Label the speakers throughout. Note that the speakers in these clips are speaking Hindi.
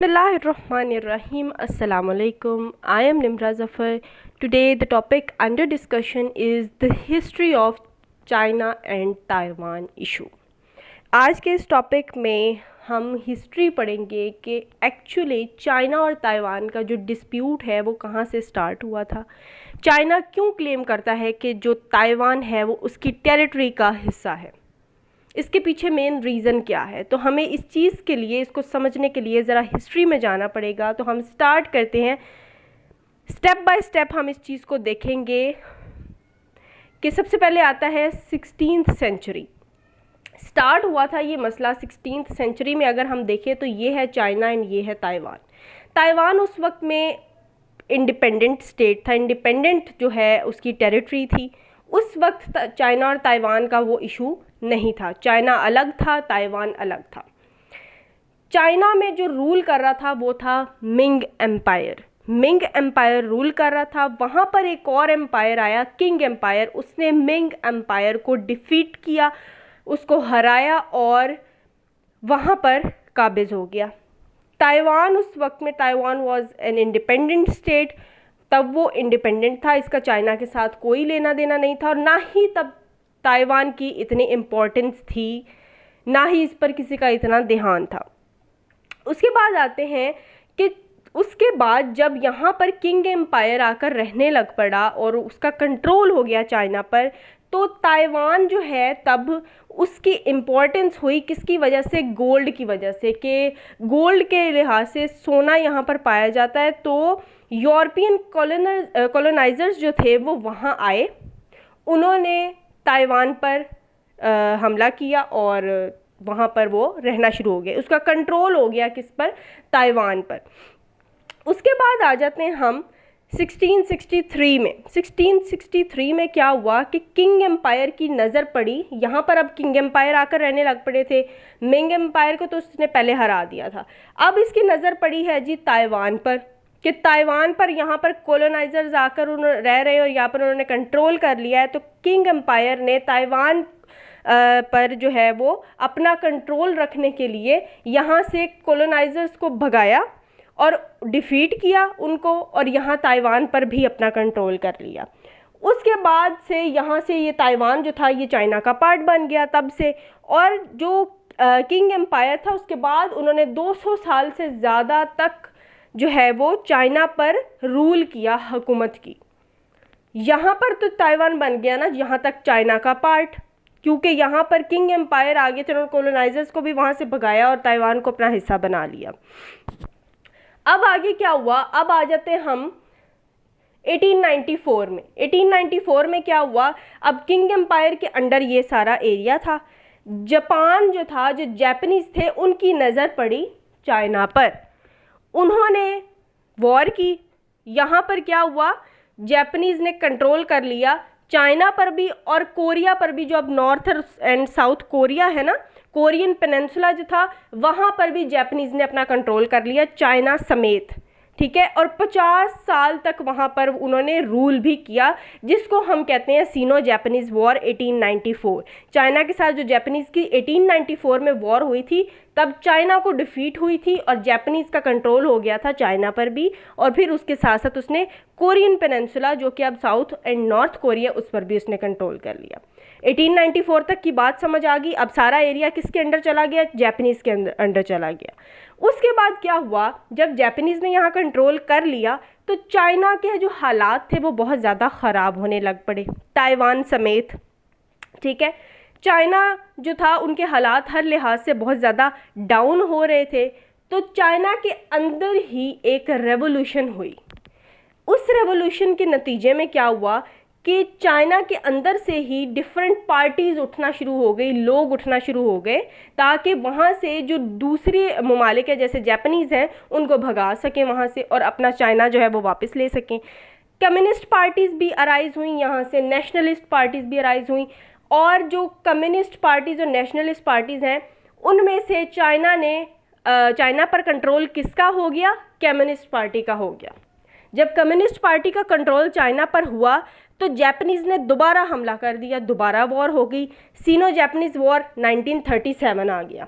Speaker 1: Bismillahirrahmanirrahim. Assalamu alaikum. I am Nimra Zafar. Today the topic under discussion is the history of China and Taiwan issue. आज के इस टॉपिक में हम हिस्ट्री पढ़ेंगे कि एक्चुअली चाइना और ताइवान का जो डिस्प्यूट है वो कहाँ से स्टार्ट हुआ था। चाइना क्यों क्लेम करता है कि जो ताइवान है वो उसकी टेरिटरी का हिस्सा है, इसके पीछे मेन रीज़न क्या है। तो हमें इस चीज़ के लिए, इसको समझने के लिए ज़रा हिस्ट्री में जाना पड़ेगा। तो हम स्टार्ट करते हैं, स्टेप बाय स्टेप हम इस चीज़ को देखेंगे कि सबसे पहले आता है 16th सेंचुरी। स्टार्ट हुआ था ये मसला 16th सेंचुरी में। अगर हम देखें तो ये है चाइना एंड ये है ताइवान। ताइवान उस वक्त में इंडिपेंडेंट स्टेट था, इंडिपेंडेंट जो है उसकी टेरिटरी थी। उस वक्त चाइना और ताइवान का वो इशू नहीं था। चाइना अलग था, ताइवान अलग था। चाइना में जो रूल कर रहा था वो था Ming empire. Ming empire rule कर रहा था। वहाँ पर एक और एम्पायर आया, किंग एम्पायर। उसने मिंग एम्पायर को डिफीट किया, उसको हराया और वहाँ पर काबिज हो गया। ताइवान उस वक्त में, Taiwan was an independent state. तब वो इंडिपेंडेंट था, इसका चाइना के साथ कोई लेना देना नहीं था और ना ही तब ताइवान की इतनी इम्पोर्टेंस थी, ना ही इस पर किसी का इतना ध्यान था। उसके बाद आते हैं कि उसके बाद जब यहाँ पर किंग एम्पायर आकर रहने लग पड़ा और उसका कंट्रोल हो गया चाइना पर, तो ताइवान जो है तब उसकी इम्पोर्टेंस हुई किसकी वजह से? गोल्ड की वजह से, कि गोल्ड के लिहाज से सोना यहाँ पर पाया जाता है। तो यूरोपियन कॉलोनाइजर्स जो थे वो वहाँ आए, उन्होंने ताइवान पर हमला किया और वहाँ पर वो रहना शुरू हो गए। उसका कंट्रोल हो गया किस पर? ताइवान पर। उसके बाद आ जाते हैं हम 1663 में। 1663 में क्या हुआ कि किंग एम्पायर की नज़र पड़ी यहाँ पर। अब किंग एम्पायर आकर रहने लग पड़े थे। मिंग एम्पायर को तो उसने पहले हरा दिया था। अब इसकी नज़र पड़ी है जी ताइवान पर, कि ताइवान पर यहाँ पर कॉलोनाइजर्स आकर रह रहे और यहाँ पर उन्होंने कंट्रोल कर लिया है। तो किंग एम्पायर ने ताइवान पर जो है वो अपना कंट्रोल रखने के लिए यहाँ से कॉलोनाइजर्स को भगाया और डिफीट किया उनको, और यहाँ ताइवान पर भी अपना कंट्रोल कर लिया। उसके बाद से यहाँ से ये ताइवान जो था ये चाइना का पार्ट बन गया तब से। और जो किंग एम्पायर था उसके बाद उन्होंने 200 साल से ज़्यादा तक जो है वो चाइना पर रूल किया, हुकूमत की। यहाँ पर तो ताइवान बन गया ना यहाँ तक चाइना का पार्ट, क्योंकि यहाँ पर किंग एम्पायर आ गए थे, उन्होंने कॉलोनाइजर्स को भी वहाँ से भगाया और ताइवान को अपना हिस्सा बना लिया। अब आगे क्या हुआ? अब आ जाते हैं हम 1894 में। 1894 में क्या हुआ? अब किंग एम्पायर के अंडर ये सारा एरिया था। जापान जो था, जो जापानीज़ थे, उनकी नज़र पड़ी चाइना पर। उन्होंने वॉर की। यहाँ पर क्या हुआ? जापानीज़ ने कंट्रोल कर लिया चाइना पर भी और कोरिया पर भी। जो अब नॉर्थ एंड साउथ कोरिया है ना, कोरियन पेनिनसुला जो था, वहाँ पर भी जापानीज़ ने अपना कंट्रोल कर लिया, चाइना समेत। ठीक है। और 50 साल तक वहाँ पर उन्होंने रूल भी किया, जिसको हम कहते हैं सीनो जापानीज़ वॉर 1894। चाइना के साथ जो जापानीज़ की 1894 में वॉर हुई थी, तब चाइना को डिफीट हुई थी और जापानीज़ का कंट्रोल हो गया था चाइना पर भी। और फिर उसके साथ साथ उसने कोरियन पेनिनसुला, जो कि अब साउथ एंड नॉर्थ कोरिया, उस पर भी उसने कंट्रोल कर लिया। 1894 तक की बात समझ आ गई। अब सारा एरिया किसके अंडर चला गया? जापानीज़ के अंडर चला गया। उसके बाद क्या हुआ? जब जापानीज़ ने यहाँ कंट्रोल कर लिया तो चाइना के जो हालात थे वो बहुत ज़्यादा ख़राब होने लग पड़े, ताइवान समेत। ठीक है। चाइना जो था, उनके हालात हर लिहाज से बहुत ज़्यादा डाउन हो रहे थे। तो चाइना के अंदर ही एक रेवोल्यूशन हुई। उस रेवोल्यूशन के नतीजे में क्या हुआ कि चाइना के अंदर से ही डिफरेंट पार्टीज़ उठना शुरू हो गई, लोग उठना शुरू हो गए, ताकि वहाँ से जो दूसरे ममालिक है जैसे जापानीज़ हैं उनको भगा सकें वहाँ से और अपना चाइना जो है वो वापस ले सकें। कम्युनिस्ट पार्टीज़ भी अराइज़ हुई यहाँ से, नेशनलिस्ट पार्टीज़ भी अराइज़ हुई। और जो कम्युनिस्ट पार्टीज़ और नेशनलिस्ट पार्टीज़ हैं उनमें से चाइना पर कंट्रोल किसका हो गया? कम्युनिस्ट पार्टी का हो गया। जब कम्युनिस्ट पार्टी का कंट्रोल चाइना पर हुआ तो जापानीज़ ने दोबारा हमला कर दिया, दोबारा वॉर हो गई। सीनो जापानीज़ वॉर 1937 आ गया।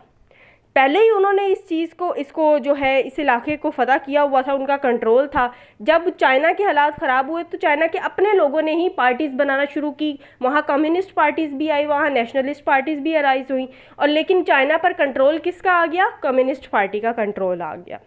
Speaker 1: पहले ही उन्होंने इस चीज़ को, इसको जो है इस इलाके को फ़तह किया हुआ था, उनका कंट्रोल था। जब चाइना के हालात ख़राब हुए तो चाइना के अपने लोगों ने ही पार्टीज़ बनाना शुरू की, वहाँ कम्युनिस्ट पार्टीज़ भी आई, वहाँ नेशनलिस्ट पार्टीज़ भी अराइज हुई, और लेकिन चाइना पर कंट्रोल किसका आ गया? कम्युनिस्ट पार्टी का कंट्रोल आ गया।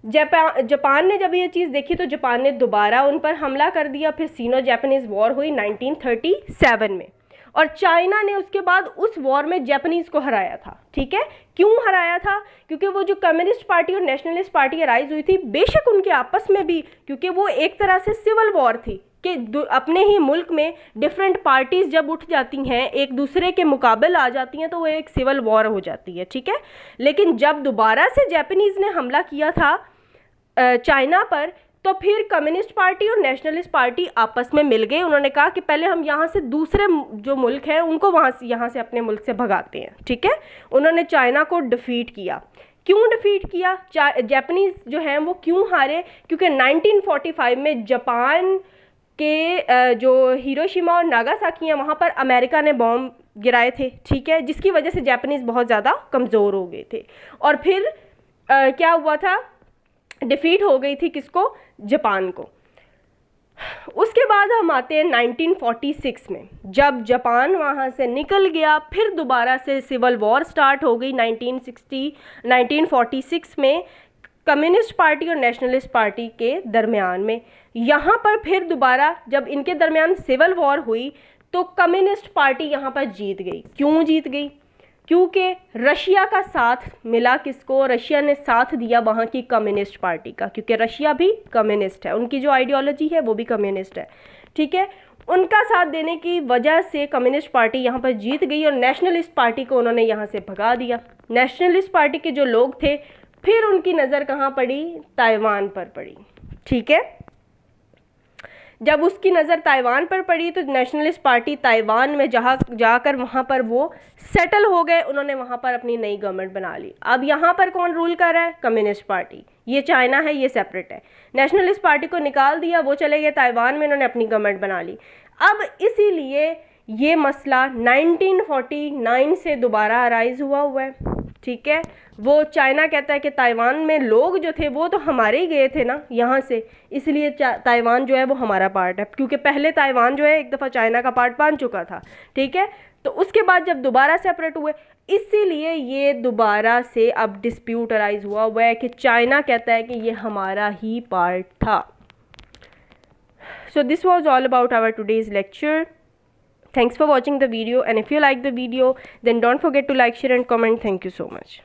Speaker 1: जापान ने जब ये चीज़ देखी तो जापान ने दोबारा उन पर हमला कर दिया। फिर सीनो जापानीज़ वॉर हुई 1937 में, और चाइना ने उसके बाद उस वॉर में जापानीज़ को हराया था। ठीक है, क्यों हराया था? क्योंकि वो जो कम्युनिस्ट पार्टी और नेशनलिस्ट पार्टी अराइज हुई थी, बेशक उनके आपस में भी, क्योंकि वो एक तरह से सिविल वॉर थी कि अपने ही मुल्क में डिफरेंट पार्टीज़ जब उठ जाती हैं, एक दूसरे के मुकाबले आ जाती हैं, तो वो एक सिविल वॉर हो जाती है। ठीक है, लेकिन जब दोबारा से जापानीज़ ने हमला किया था चाइना पर, तो फिर कम्युनिस्ट पार्टी और नेशनलिस्ट पार्टी आपस में मिल गए। उन्होंने कहा कि पहले हम यहाँ से दूसरे जो मुल्क हैं उनको यहाँ से अपने मुल्क से भगाते हैं। ठीक है, उन्होंने चाइना को डिफीट किया। क्यों डिफीट किया? जापानीज़ जो हैं वो क्यों हारे? क्योंकि 1945 में जापान के जो हिरोशिमा और नागासाकी हैं वहाँ पर अमेरिका ने बॉम्ब गिराए थे। ठीक है, जिसकी वजह से जापानीज़ बहुत ज़्यादा कमज़ोर हो गए थे, और फिर क्या हुआ था? डिफीट हो गई थी किसको? जापान को। उसके बाद हम आते हैं 1946 में, जब जापान वहाँ से निकल गया, फिर दोबारा से सिविल वॉर स्टार्ट हो गई 1946 में कम्युनिस्ट पार्टी और नेशनलिस्ट पार्टी के दरमियान में। यहाँ पर फिर दोबारा जब इनके दरमियान सिविल वॉर हुई तो कम्युनिस्ट पार्टी यहाँ पर जीत गई। क्यों जीत गई? क्योंकि रशिया का साथ मिला किसको? रशिया ने साथ दिया वहाँ की कम्युनिस्ट पार्टी का, क्योंकि रशिया भी कम्युनिस्ट है, उनकी जो आइडियोलॉजी है वो भी कम्युनिस्ट है। ठीक है, उनका साथ देने की वजह से कम्युनिस्ट पार्टी यहाँ पर जीत गई, और नेशनलिस्ट पार्टी को उन्होंने यहाँ से भगा दिया। नेशनलिस्ट पार्टी के जो लोग थे, फिर उनकी नज़र कहाँ पड़ी? ताइवान पर पड़ी। ठीक है, जब उसकी नज़र ताइवान पर पड़ी तो नेशनलिस्ट पार्टी ताइवान में जाकर वहाँ पर वो सेटल हो गए, उन्होंने वहाँ पर अपनी नई गवर्नमेंट बना ली। अब यहाँ पर कौन रूल कर रहा है? Communist party. ये चाइना है, ये सेपरेट है। नेशनलिस्ट पार्टी को निकाल दिया, वो चले गए ताइवान में, उन्होंने अपनी गवर्नमेंट बना ली। अब इसीलिए ये मसला 1949 से दोबारा अराइज हुआ है। ठीक है, वो चाइना कहता है कि ताइवान में लोग जो थे वो तो हमारे ही गए थे ना यहाँ से, इसलिए ताइवान जो है वो हमारा पार्ट है, क्योंकि पहले ताइवान जो है एक दफ़ा चाइना का पार्ट बन चुका था। ठीक है, तो उसके बाद जब दोबारा सेपरेट हुए, इसीलिए ये दोबारा से अब डिस्प्यूट अराइज हुआ है कि चाइना कहता है कि ये हमारा ही पार्ट था। So this was all about our today's lecture. Thanks for watching the video, and if you like the video then don't forget to like, share and comment. Thank you so much.